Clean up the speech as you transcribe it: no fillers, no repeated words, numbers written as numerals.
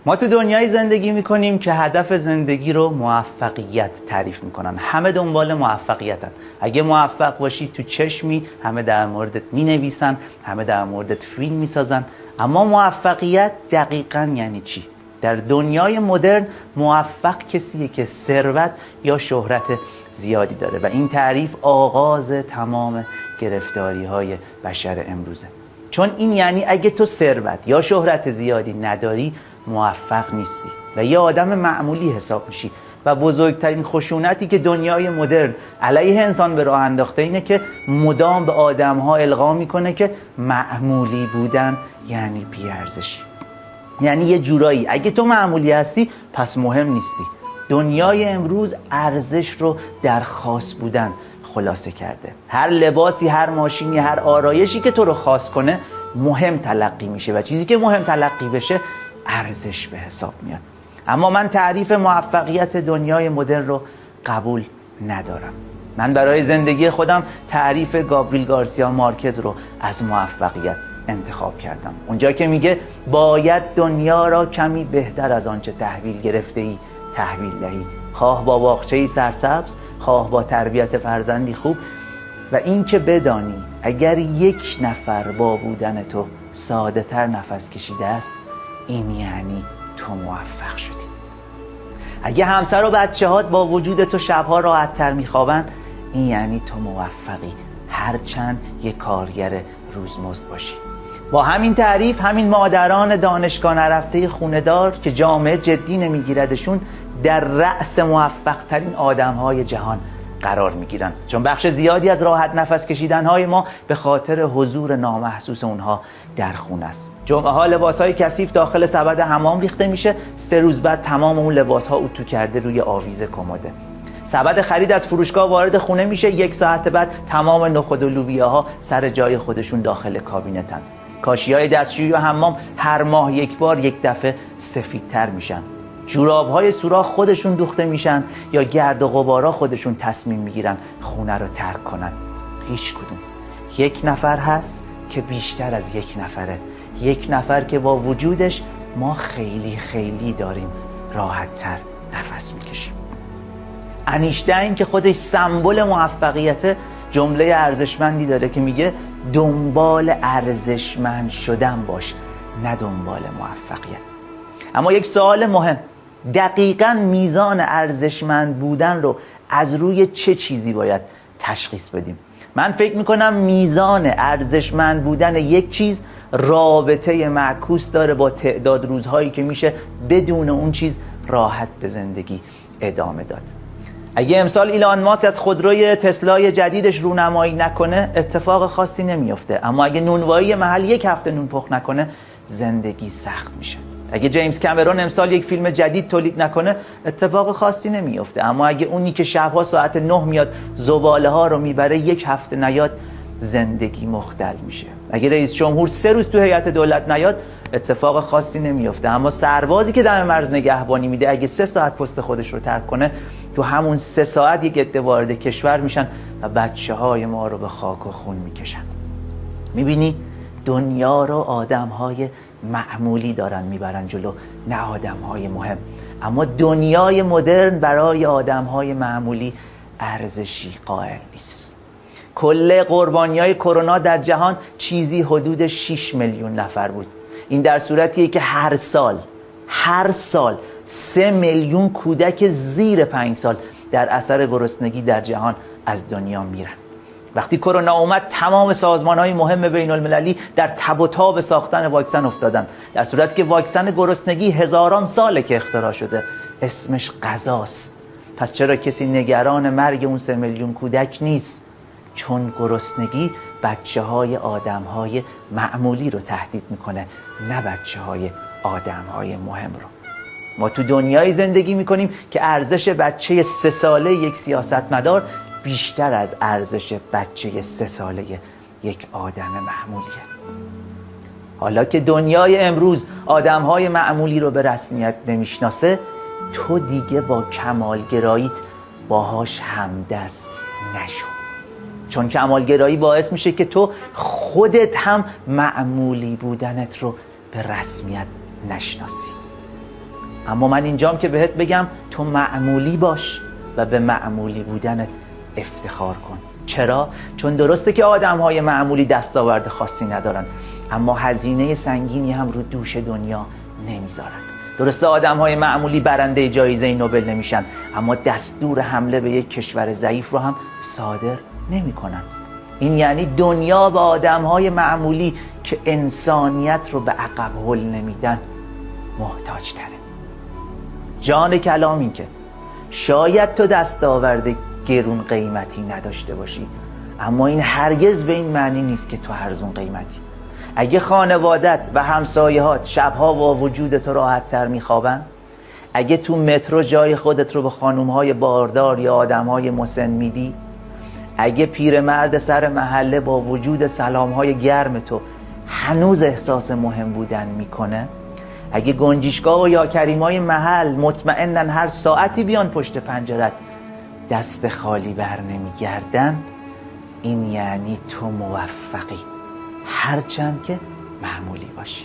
ما تو دنیای زندگی میکنیم که هدف زندگی رو موفقیت تعریف میکنن. همه دنبال موفقیتن. اگه موفق باشی تو چشمی، همه در موردت مینویسن، همه در موردت فیلم میسازن. اما موفقیت دقیقاً یعنی چی؟ در دنیای مدرن موفق کسیه که ثروت یا شهرت زیادی داره و این تعریف آغاز تمام گرفتاری های بشر امروزه. چون این یعنی اگه تو ثروت یا شهرت زیادی نداری موفق نیستی و یه آدم معمولی حساب میشی. و بزرگترین خشونتی که دنیای مدرن علیه انسان به راه انداخته اینه که مدام به آدم‌ها القا میکنه که معمولی بودن یعنی بی‌ارزشی. یعنی یه جورایی اگه تو معمولی هستی پس مهم نیستی. دنیای امروز ارزش رو در خاص بودن خلاصه کرده. هر لباسی، هر ماشینی، هر آرایشی که تو رو خاص کنه مهم تلقی میشه و چیزی که مهم تلقی بشه ارزش به حساب میاد. اما من تعریف موفقیت دنیای مدرن رو قبول ندارم. من برای زندگی خودم تعریف گابریل گارسیا مارکز رو از موفقیت انتخاب کردم. اونجا که میگه باید دنیا را کمی بهتر از آنچه تحویل گرفته ای تحویل دهی، خواه با باغچه‌ای سرسبز، خواه با تربیت فرزندی خوب، و این که بدانی اگر یک نفر با بودن تو ساده تر نفس کشیده است این یعنی تو موفق شدی. اگه همسر و بچه‌هات با وجود تو شبها راحت تر میخوابن این یعنی تو موفقی، هرچند یک کارگر روزمزد باشی. با همین تعریف همین مادران دانشگاه نرفته خونه‌دار که جامعه جدی نمیگیردشون در رأس موفق ترین آدم‌های جهان قرار میگیرن، چون بخش زیادی از راحت نفس کشیدن‌های ما به خاطر حضور نامحسوس اونها در خونه است. جمعه‌ها لباس‌های کثیف داخل سبد حمام ریخته میشه، 3 روز بعد تمام اون لباس‌ها اتو کرده روی آویز کمد. سبد خرید از فروشگاه وارد خونه میشه، 1 ساعت بعد تمام نخود و لوبیاها سر جای خودشون داخل کابینتن. کاشی‌های دستشویی و حمام هر ماه 1 بار 1 دفعه سفیدتر میشن. جوراب‌های سوراخ خودشون دوخته میشن یا گرد و غبارا خودشون تصمیم میگیرن خونه رو ترک کنن. هیچ کدوم. 1 نفر هست که بیشتر از 1 نفره. 1 نفر که با وجودش ما خیلی خیلی داریم راحت‌تر نفس میکشیم. انیشتین که خودش سمبل موفقیت جمله ارزشمندی داره که میگه دنبال ارزشمند شدن باش، نه دنبال موفقیت. اما یک سوال مهم، دقیقاً میزان ارزشمند بودن رو از روی چه چیزی باید تشخیص بدیم؟ من فکر میکنم میزان ارزشمند بودن یک چیز رابطه معکوس داره با تعداد روزهایی که میشه بدون اون چیز راحت به زندگی ادامه داد. اگه امسال ایلان ماسک از خودروی تسلای جدیدش رونمایی نکنه اتفاق خاصی نمیفته، اما اگه نونوایی محل 1 هفته نون پخت نکنه زندگی سخت میشه. اگه جیمز کامرون امسال 1 فیلم جدید تولید نکنه اتفاق خاصی نمیفته، اما اگه اونی که شبها ساعت 9 میاد زباله ها رو میبره 1 هفته نیاد زندگی مختل میشه. اگه رئیس جمهور 3 روز تو هیئت دولت نیاد اتفاق خاصی نمیفته، اما سربازی که دم مرز نگهبانی میده اگه 3 ساعت پست خودش رو ترک کنه تو همون 3 ساعت یک عده وارد کشور میشن و بچه‌های ما رو به خاک و خون میکشن. میبینی دنیا رو آدم‌های معمولی دارن میبرن جلو، نه آدم‌های مهم. اما دنیای مدرن برای آدم‌های معمولی ارزشی قائل نیست. کل قربانی‌های کرونا در جهان چیزی حدود 6 میلیون نفر بود. این در صورتیه که هر سال 3 میلیون کودک زیر 5 سال در اثر گرسنگی در جهان از دنیا میرن. وقتی کرونا اومد تمام سازمان‌های مهم بین‌المللی در تب و تاب ساختن واکسن افتادن، در صورتی که واکسن گرسنگی هزاران ساله که اختراع شده، اسمش غذاست. پس چرا کسی نگران مرگ اون 3 میلیون کودک نیست؟ چون گرسنگی بچه‌های آدم‌های معمولی رو تهدید میکنه، نه بچه‌های آدم‌های مهم رو. ما تو دنیای زندگی میکنیم که ارزش بچه 3 ساله یک سیاستمدار بیشتر از ارزش بچه 3 ساله یک آدم معمولیه. حالا که دنیای امروز آدم‌های معمولی رو به رسمیت نمیشناسه، تو دیگه با کمالگراییت باهاش همدست نشو. چون کمالگرایی باعث میشه که تو خودت هم معمولی بودنت رو به رسمیت نشناسی. اما من اینجام که بهت بگم تو معمولی باش و به معمولی بودنت افتخار کن. چرا؟ چون درسته که آدم‌های معمولی دستاورد خاصی ندارن، اما هزینه سنگینی هم رو دوش دنیا نمیذارن. درسته آدم‌های معمولی برنده جایزه نوبل نمیشن، اما دستور حمله به یک کشور ضعیف رو هم صادر نمیکنن. این یعنی دنیا به آدم‌های معمولی که انسانیت رو به عقب هل نمیدن محتاج تره. جان کلام این که شاید تو دستاورد گرون قیمتی نداشته باشی، اما این هرگز به این معنی نیست که تو ارزون قیمتی. اگه خانوادت و همسایه‌هات شبها با وجود تو راحت تر میخوابن، اگه تو مترو جای خودت رو به خانوم‌های باردار یا آدم‌های مسن میدی، اگه پیرمرد سر محله با وجود سلام‌های گرم تو هنوز احساس مهم بودن میکنه، اگه گنجیشگاه و یا کریمای محل مطمئنن هر ساعتی بیان پشت پنجرت دست خالی بر نمیگردن، این یعنی تو موفقی، هرچند که معمولی باشی.